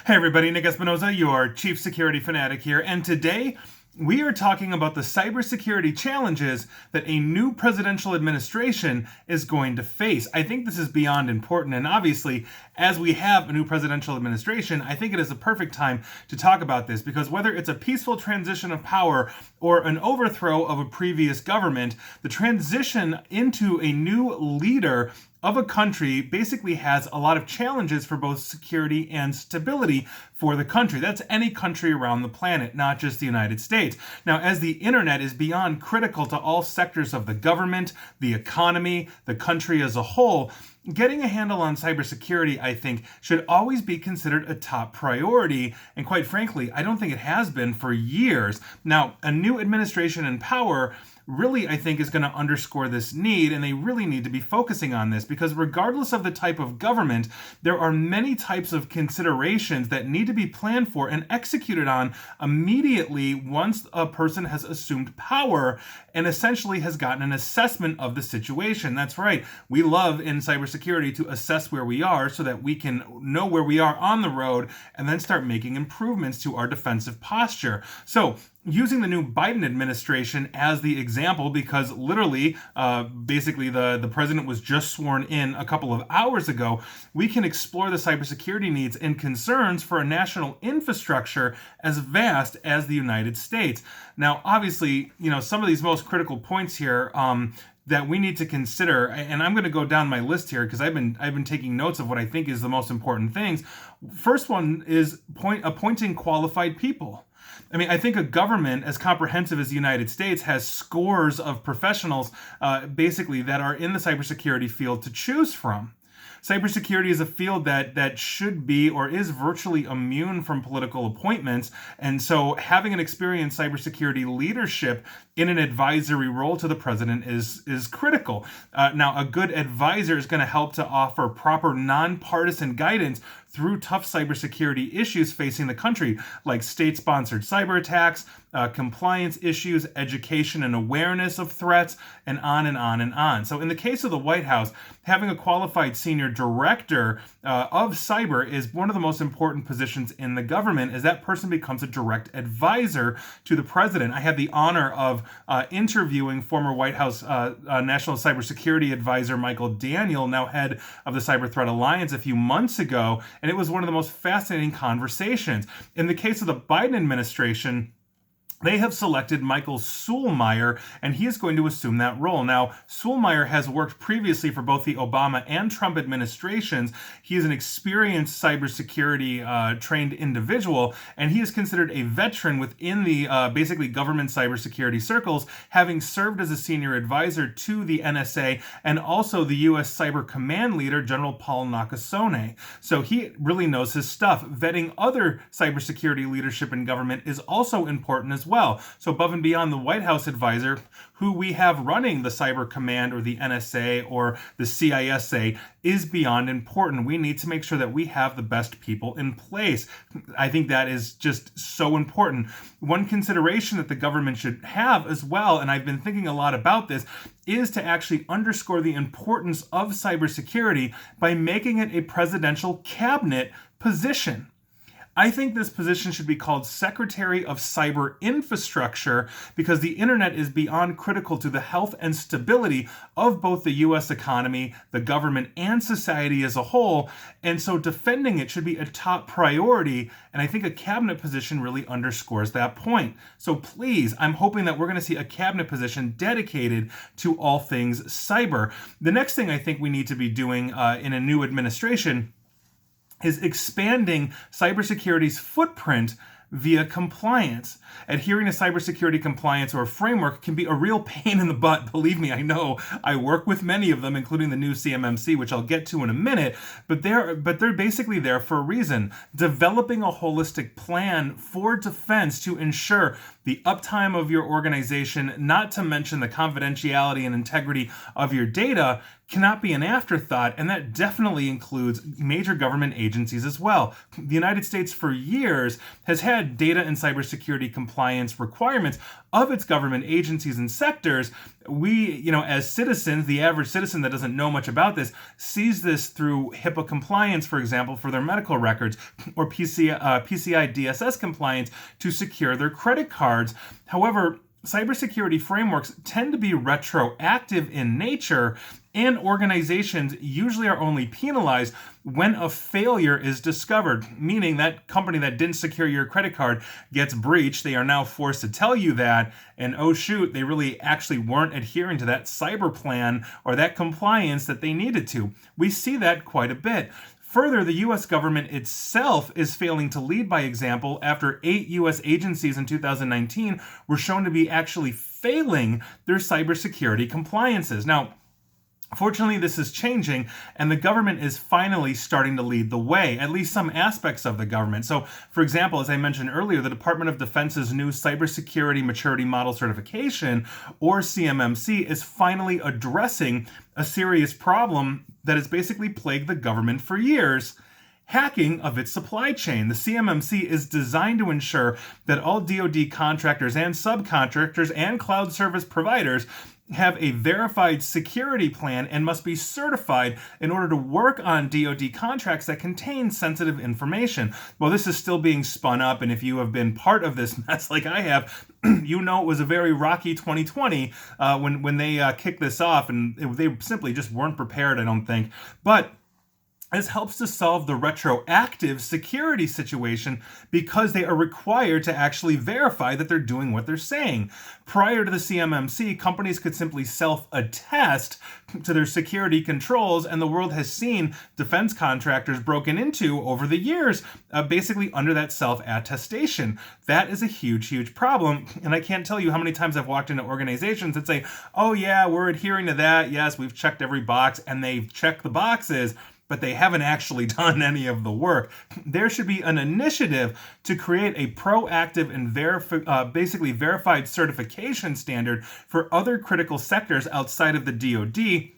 Hey everybody, Nick Espinoza, your Chief Security Fanatic here, and today we are talking about the cybersecurity challenges that a new presidential administration is going to face. I think this is beyond important, and obviously, as we have a new presidential administration, I think it is a perfect time to talk about this, because whether it's a peaceful transition of power or an overthrow of a previous government, the transition into a new leader of a country basically has a lot of challenges for both security and stability for the country. That's any country around the planet, not just the United States. Now, as the internet is beyond critical to all sectors of the government, the economy, the country as a whole, getting a handle on cybersecurity, I think, should always be considered a top priority. And quite frankly, I don't think it has been for years. Now, a new administration in power really, I think, is going to underscore this need, and they really need to be focusing on this, because regardless of the type of government, there are many types of considerations that need to be planned for and executed on immediately once a person has assumed power and essentially has gotten an assessment of the situation. That's right. We love in cybersecurity to assess where we are so that we can know where we are on the road and then start making improvements to our defensive posture. So, using the new Biden administration as the example, because literally, basically the president was just sworn in a couple of hours ago, we can explore the cybersecurity needs and concerns for a national infrastructure as vast as the United States. Now, obviously, some of these most critical points here that we need to consider, and I'm going to go down my list here because I've been taking notes of what I think is the most important things. First one is appointing qualified people. I mean, I think a government as comprehensive as the United States has scores of professionals basically that are in the cybersecurity field to choose from. Cybersecurity is a field that should be or is virtually immune from political appointments. And so having an experienced cybersecurity leadership in an advisory role to the president is critical. Now, a good advisor is going to help to offer proper nonpartisan guidance through tough cybersecurity issues facing the country, like state-sponsored cyber attacks, compliance issues, education and awareness of threats, and on and on and on. So in the case of the White House, having a qualified senior director of cyber is one of the most important positions in the government, as that person becomes a direct advisor to the president. I had the honor of interviewing former White House National Cybersecurity Advisor Michael Daniel, now head of the Cyber Threat Alliance, a few months ago, and it was one of the most fascinating conversations. In the case of the Biden administration, they have selected Michael Suhlmeyer, and he is going to assume that role. Now, Suhlmeyer has worked previously for both the Obama and Trump administrations. He is an experienced cybersecurity trained individual, and he is considered a veteran within the basically government cybersecurity circles, having served as a senior advisor to the NSA and also the U.S. Cyber Command leader, General Paul Nakasone. So he really knows his stuff. Vetting other cybersecurity leadership in government is also important as well. So above and beyond the White House advisor, who we have running the Cyber Command or the NSA or the CISA is beyond important. We need to make sure that we have the best people in place. I think that is just so important. One consideration that the government should have as well, and I've been thinking a lot about this, is to actually underscore the importance of cybersecurity by making it a presidential cabinet position. I think this position should be called Secretary of Cyber Infrastructure, because the internet is beyond critical to the health and stability of both the U.S. economy, the government, and society as a whole. And so defending it should be a top priority. And I think a cabinet position really underscores that point. So please, I'm hoping that we're going to see a cabinet position dedicated to all things cyber. The next thing I think we need to be doing in a new administration is expanding cybersecurity's footprint via compliance. Adhering to cybersecurity compliance or framework can be a real pain in the butt. Believe me, I know. I work with many of them, including the new CMMC, which I'll get to in a minute. But they're basically there for a reason. Developing a holistic plan for defense to ensure the uptime of your organization, not to mention the confidentiality and integrity of your data, cannot be an afterthought, and that definitely includes major government agencies as well. The United States, for years, has had data and cybersecurity compliance requirements of its government agencies and sectors. We, as citizens, the average citizen that doesn't know much about this, sees this through HIPAA compliance, for example, for their medical records, or PCI DSS compliance to secure their credit cards. However, cybersecurity frameworks tend to be retroactive in nature, and organizations usually are only penalized when a failure is discovered, meaning that company that didn't secure your credit card gets breached. They are now forced to tell you that, and oh shoot, they really actually weren't adhering to that cyber plan or that compliance that they needed to. We see that quite a bit. Further, the U.S. government itself is failing to lead by example after 8 U.S. agencies in 2019 were shown to be actually failing their cybersecurity compliances. Now, fortunately, this is changing, and the government is finally starting to lead the way, at least some aspects of the government. So, for example, as I mentioned earlier, the Department of Defense's new Cybersecurity Maturity Model Certification, or CMMC, is finally addressing a serious problem that has basically plagued the government for years: hacking of its supply chain. The CMMC is designed to ensure that all DoD contractors and subcontractors and cloud service providers have a verified security plan and must be certified in order to work on DoD contracts that contain sensitive information. Well, this is still being spun up, and if you have been part of this mess like I have, you know it was a very rocky 2020 when they kicked this off, and they simply just weren't prepared, I don't think. But this helps to solve the retroactive security situation because they are required to actually verify that they're doing what they're saying. Prior to the CMMC, companies could simply self-attest to their security controls, and the world has seen defense contractors broken into over the years, basically under that self-attestation. That is a huge, huge problem, and I can't tell you how many times I've walked into organizations that say, oh yeah, we're adhering to that, yes, we've checked every box, and they've checked the boxes, but they haven't actually done any of the work. There should be an initiative to create a proactive and basically verified certification standard for other critical sectors outside of the DoD.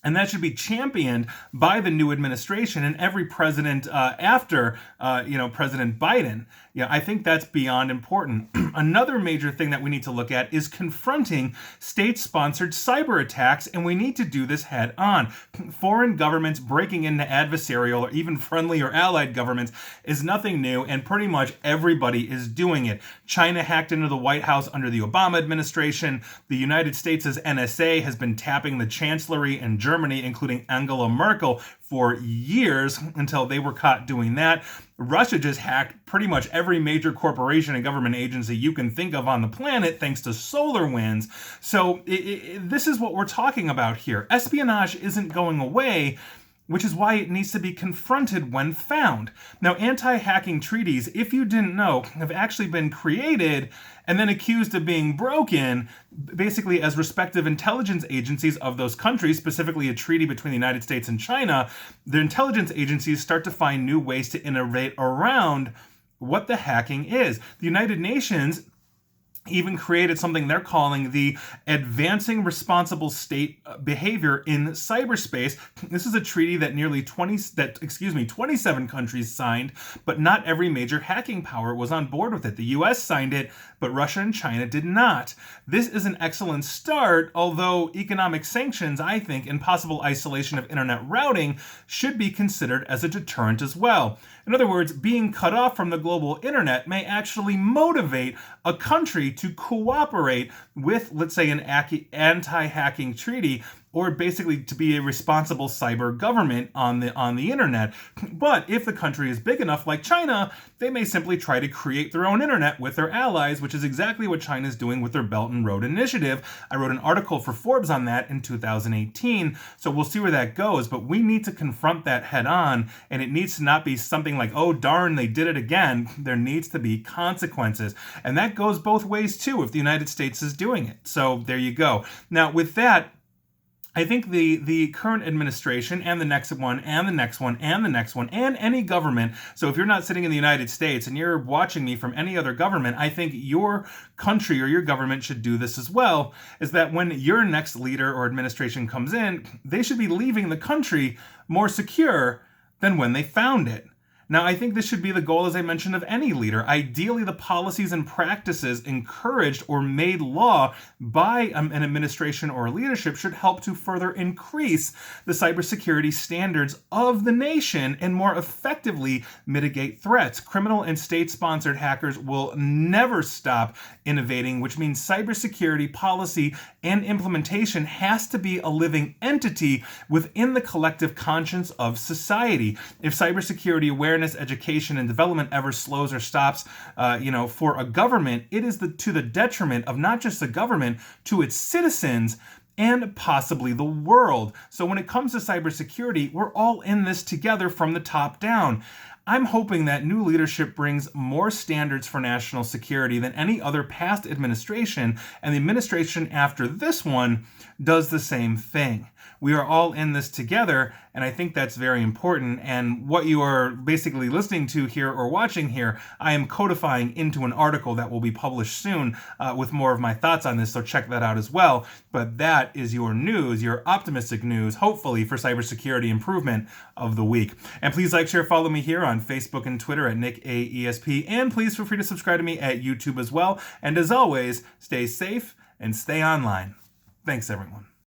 And that should be championed by the new administration and every president after, President Biden. Yeah, I think that's beyond important. Another major thing that we need to look at is confronting state-sponsored cyber attacks, and we need to do this head on. Foreign governments breaking into adversarial or even friendly or allied governments is nothing new, and pretty much everybody is doing it. China hacked into the White House under the Obama administration. The United States' NSA has been tapping the Chancellery in Germany, including Angela Merkel, for years until they were caught doing that. Russia just hacked pretty much every major corporation and government agency you can think of on the planet thanks to SolarWinds. So this is what we're talking about here. Espionage isn't going away, which is why it needs to be confronted when found. Now, anti-hacking treaties, if you didn't know, have actually been created and then accused of being broken, basically as respective intelligence agencies of those countries, specifically a treaty between the United States and China. The intelligence agencies start to find new ways to innovate around what the hacking is. The United Nations even created something they're calling the Advancing Responsible State Behavior in Cyberspace. This is a treaty that 27 countries signed, but not every major hacking power was on board with it. The US signed it, but Russia and China did not. This is an excellent start, although economic sanctions, I think, and possible isolation of internet routing should be considered as a deterrent as well. In other words, being cut off from the global internet may actually motivate a country to cooperate with, let's say, an anti-hacking treaty, or basically to be a responsible cyber government on the internet. But if the country is big enough, like China, they may simply try to create their own internet with their allies, which is exactly what China is doing with their Belt and Road Initiative. I wrote an article for Forbes on that in 2018, so we'll see where that goes. But we need to confront that head on, and it needs to not be something like, oh darn, they did it again. There needs to be consequences. And that goes both ways too if the United States is doing it. So there you go. Now with that, I think the current administration and the next one and the next one and the next one and any government, so if you're not sitting in the United States and you're watching me from any other government, I think your country or your government should do this as well, is that when your next leader or administration comes in, they should be leaving the country more secure than when they found it. Now, I think this should be the goal, as I mentioned, of any leader. Ideally, the policies and practices encouraged or made law by an administration or leadership should help to further increase the cybersecurity standards of the nation and more effectively mitigate threats. Criminal and state-sponsored hackers will never stop innovating, which means cybersecurity policy and implementation has to be a living entity within the collective conscience of society. If cybersecurity awareness, education, and development ever slows or stops, for a government, it is to the detriment of not just the government, to its citizens, and possibly the world. So when it comes to cybersecurity, we're all in this together from the top down. I'm hoping that new leadership brings more standards for national security than any other past administration, and the administration after this one does the same thing. We are all in this together, and I think that's very important. And what you are basically listening to here or watching here, I am codifying into an article that will be published soon with more of my thoughts on this, so check that out as well. But that is your news, your optimistic news, hopefully, for cybersecurity improvement of the week. And please like, share, follow me here on Facebook and Twitter at NickAESP, and please feel free to subscribe to me at YouTube as well. And as always, stay safe and stay online. Thanks, everyone.